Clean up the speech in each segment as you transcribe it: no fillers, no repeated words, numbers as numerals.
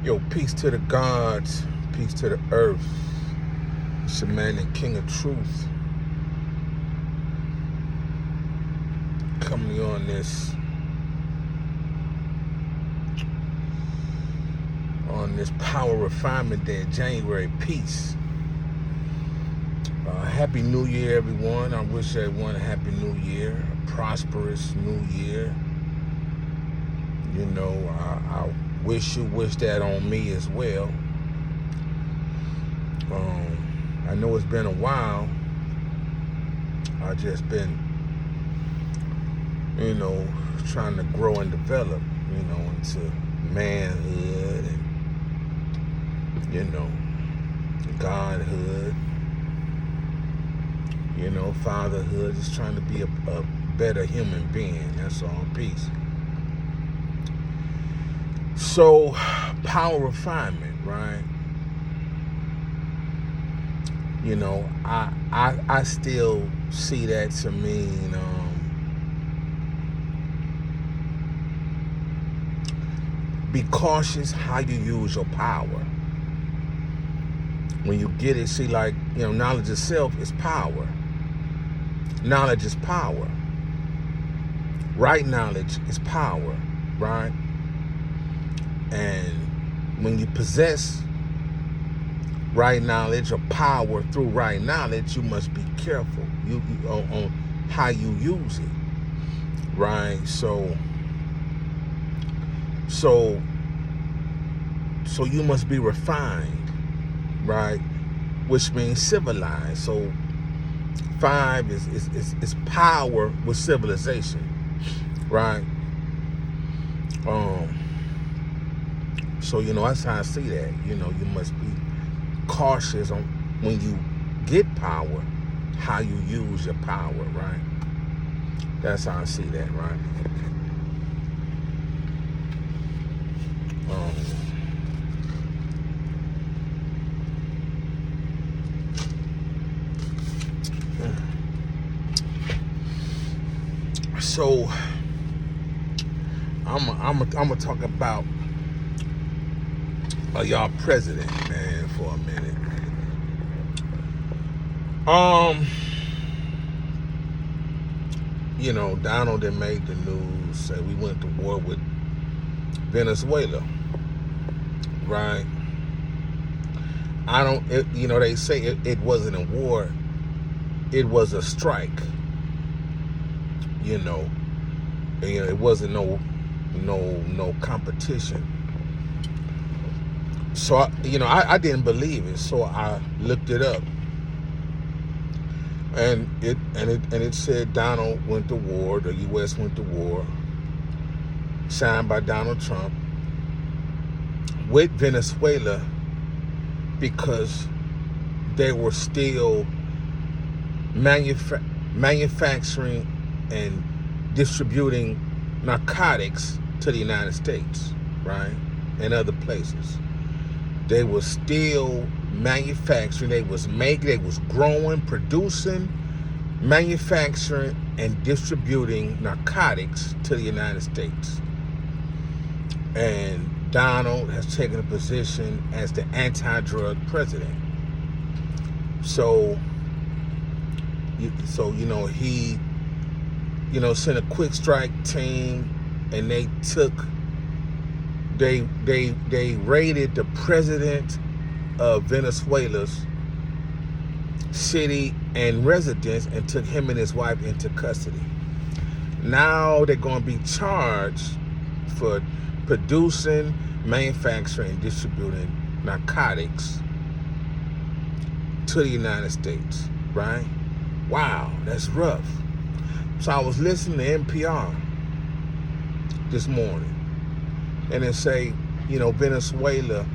Yo, peace to the gods, peace to the earth. It's your man, the King of Truth. Coming on this Power Refinement Day, January. Peace. Happy New Year, everyone. I wish everyone a happy New Year, a prosperous New Year. You know, I wish you wish that on me as well. I know it's been a while. I just been, trying to grow and develop, into manhood and, godhood, fatherhood, just trying to be a better human being. That's all. Peace. So, power refinement, right? I still see that to mean be cautious how you use your power. When you get it, see, like, knowledge itself is power. Knowledge is power. Right knowledge is power, right? And when you possess right knowledge or power through right knowledge, you must be careful on how you use it, right? So you must be refined, right? Which means civilized. So 5 is power with civilization, right? So that's how I see that. You must be cautious on when you get power, how you use your power, right? That's how I see that, right? So I'm gonna talk about y'all president, man, for a minute. Donald that made the news say we went to war with Venezuela, right? They say it wasn't a war, it was a strike. It wasn't no competition. So I didn't believe it, so I looked it up, and it said Donald went to war, the U.S. went to war, signed by Donald Trump with Venezuela because they were still manufacturing and distributing narcotics to the United States, right, and other places. They were still manufacturing, they was growing, producing, manufacturing, and distributing narcotics to the United States. And Donald has taken a position as the anti-drug president. So he sent a quick strike team, and they raided the president of Venezuela's city and residence and took him and his wife into custody. Now they're going to be charged for producing, manufacturing, and distributing narcotics to the United States, right? Wow, that's rough. So I was listening to NPR this morning, and it say, Venezuela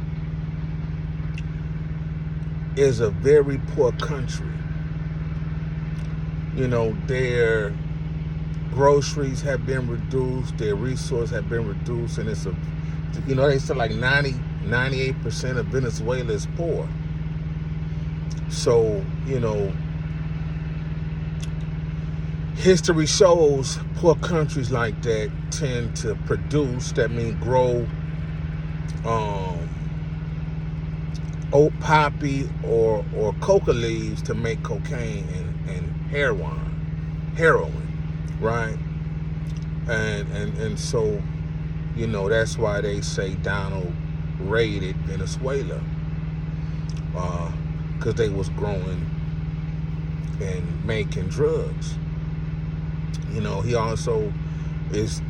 is a very poor country. Their groceries have been reduced, their resources have been reduced, and it's they say like 98% of Venezuela is poor. So, history shows poor countries like that tend to produce, that means grow oat poppy or coca leaves to make cocaine and heroin, right? And so, that's why they say Donald raided Venezuela, because they was growing and making drugs. He also is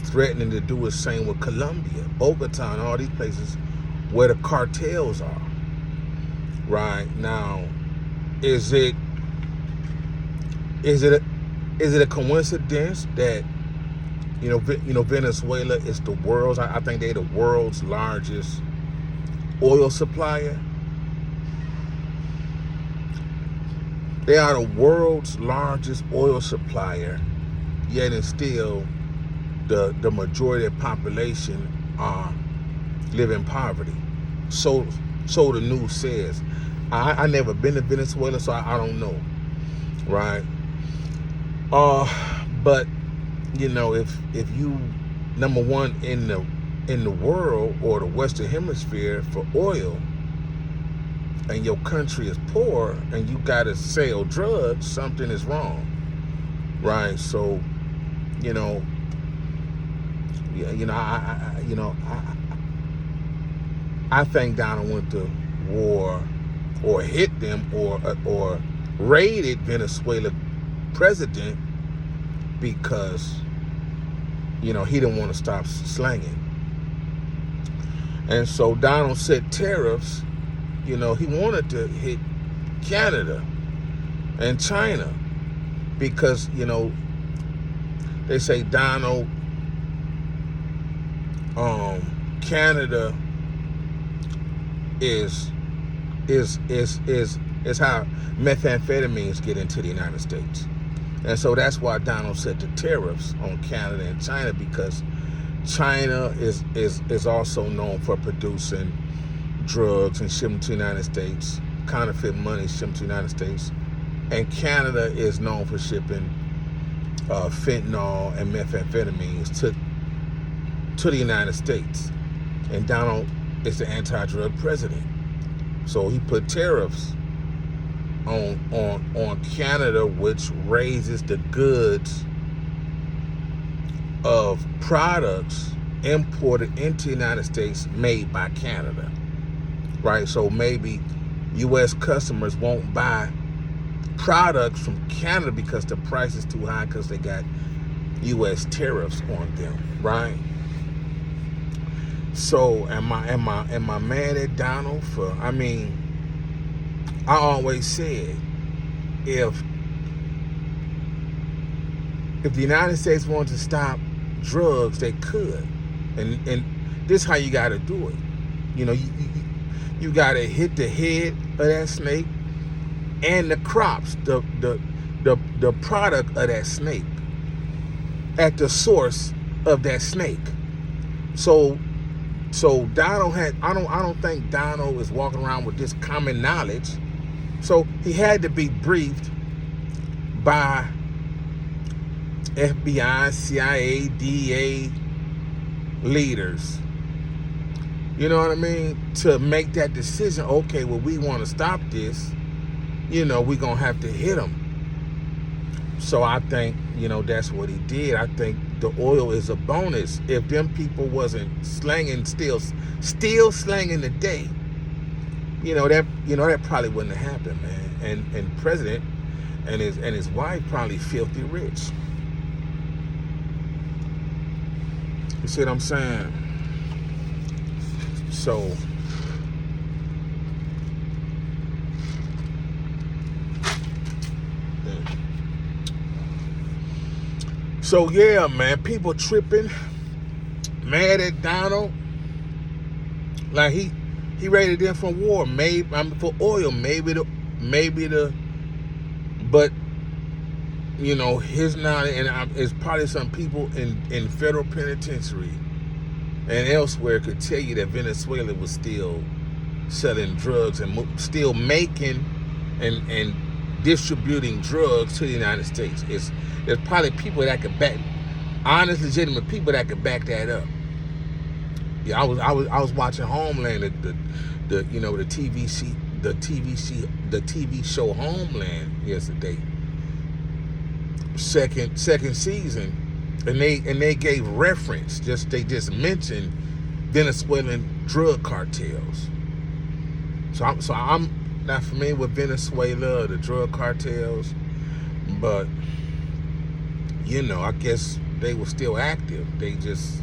threatening to do the same with Colombia, Bogota, and all these places where the cartels are. Right now, is it a coincidence that Venezuela is the world's, I think they're the world's largest oil supplier. They are the world's largest oil supplier, yet and still the majority of the population live in poverty. So the news says. I never been to Venezuela, so I don't know, right? But if you, number one in the world or the Western Hemisphere for oil, and your country is poor, and you gotta sell drugs, something is wrong, right? So, I think Donald went to war or hit them or raided Venezuela president because he didn't want to stop slanging. And so Donald set tariffs. He wanted to hit Canada and China because they say Donald Canada is how methamphetamines get into the United States. And so that's why Donald set the tariffs on Canada and China, because China is also known for producing drugs and shipping to the United States, counterfeit money shipping to the United States. And Canada is known for shipping fentanyl and methamphetamines to the United States. And Donald is the anti-drug president. So he put tariffs on Canada, which raises the goods of products imported into the United States made by Canada, right? So maybe U.S. customers won't buy products from Canada because the price is too high because they got U.S. tariffs on them, right? So am I mad at Donald for? I mean, I always said if the United States wanted to stop drugs, they could, and this is how you got to do it. You got to hit the head of that snake and the crops, the product of that snake, at the source of that snake. So Donald had, I don't think Donald is walking around with this common knowledge. So he had to be briefed by FBI, CIA, DEA leaders. You know what I mean? To make that decision. Okay, well, we want to stop this. We're going to have to hit them. So I think, that's what he did. I think the oil is a bonus. If them people wasn't slanging, still slanging today, that probably wouldn't have happened, man. And the president and his wife probably filthy rich. You see what I'm saying? So yeah, man, people tripping, mad at Donald, like he raided them for war, for oil, but his knowledge, and it's probably some people in federal penitentiary and elsewhere could tell you that Venezuela was still selling drugs and still making and distributing drugs to the United States. There's probably people that could back, honest, legitimate people that could back that up. Yeah, I was watching Homeland, the you know, the TV show Homeland yesterday, second season, and they gave reference, they just mentioned Venezuelan drug cartels. So I'm not familiar with Venezuela, the drug cartels, but you know, I guess they were still active. They just,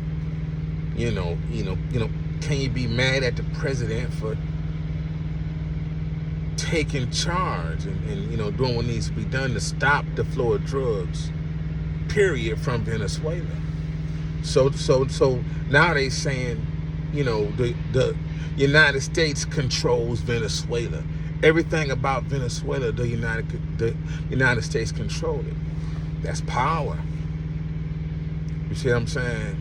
you know, can you be mad at the president for taking charge and you know, doing what needs to be done to stop the flow of drugs, period, from Venezuela? So now they saying, you know, the United States controls Venezuela. Everything about Venezuela, the United States control it. That's power. You see what I'm saying?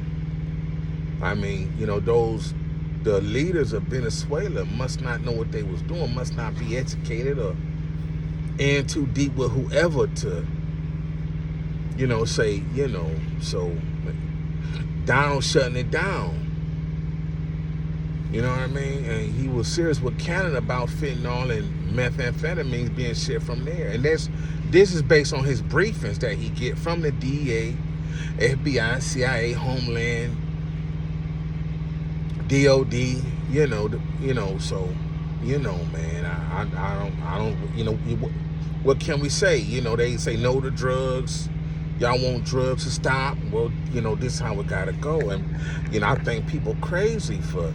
I mean, you know, the leaders of Venezuela must not know what they was doing, must not be educated or in too deep with whoever to, you know, say, you know, so Donald shutting it down. You know what I mean? And he was serious with Canada about fentanyl and methamphetamines being shipped from there. And this is based on his briefings that he get from the DEA, FBI, CIA, Homeland, DOD. You know. So, you know, man, I don't. You know, what can we say? You know, they say no to drugs. Y'all want drugs to stop? Well, you know, this is how it gotta go. And you know, I think people crazy for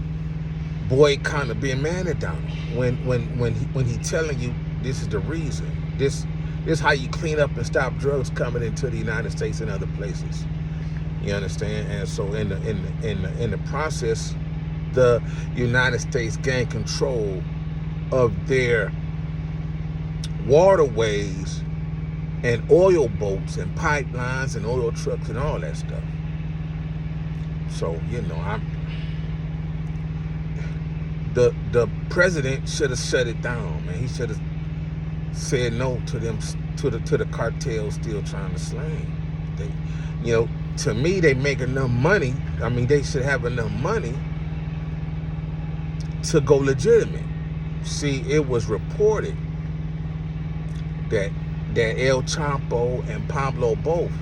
boycotting or being mad at Donald when he telling you this is the reason. This is how you clean up and stop drugs coming into the United States and other places. You understand? And so in the process, the United States gained control of their waterways and oil boats and pipelines and oil trucks and all that stuff. So, you know, the president should have shut it down, man. He should have said no to them, to the cartels still trying to slang. They, you know, to me, they make enough money. I mean, they should have enough money to go legitimate. See, it was reported that El Chapo and Pablo both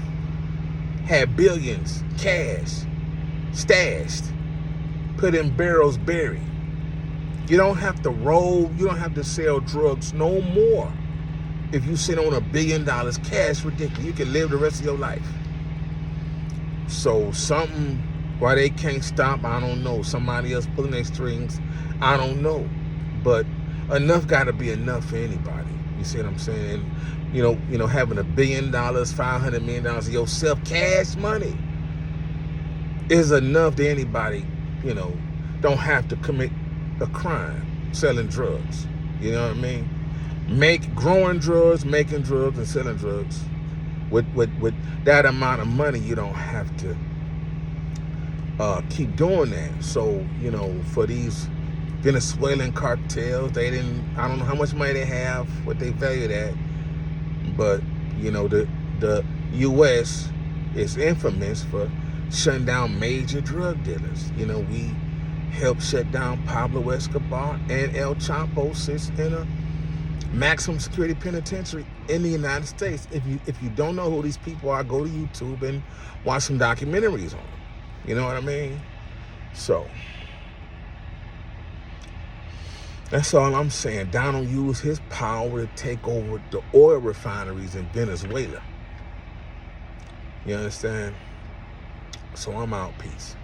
had billions cash stashed, put in barrels buried. You don't have to roll, you don't have to sell drugs no more. If you sit on $1 billion cash, ridiculous. You can live the rest of your life. So something, why they can't stop, I don't know. Somebody else pulling their strings, I don't know. But enough got to be enough for anybody. You see what I'm saying? And, you know, having $1 billion, $500 million of yourself, cash money, is enough to anybody, you know, don't have to commit a crime selling drugs. You know what I mean? Growing drugs, making drugs, and selling drugs. With that amount of money, you don't have to keep doing that. So, you know, for these Venezuelan cartels, I don't know how much money they have, what they value that, but, you know, the U.S. is infamous for shutting down major drug dealers. You know, we helped shut down Pablo Escobar, and El Chapo sits in a maximum security penitentiary in the United States. If you don't know who these people are, go to YouTube and watch some documentaries on them. You know what I mean? So that's all I'm saying. Donald used his power to take over the oil refineries in Venezuela. You understand? So I'm out. Peace.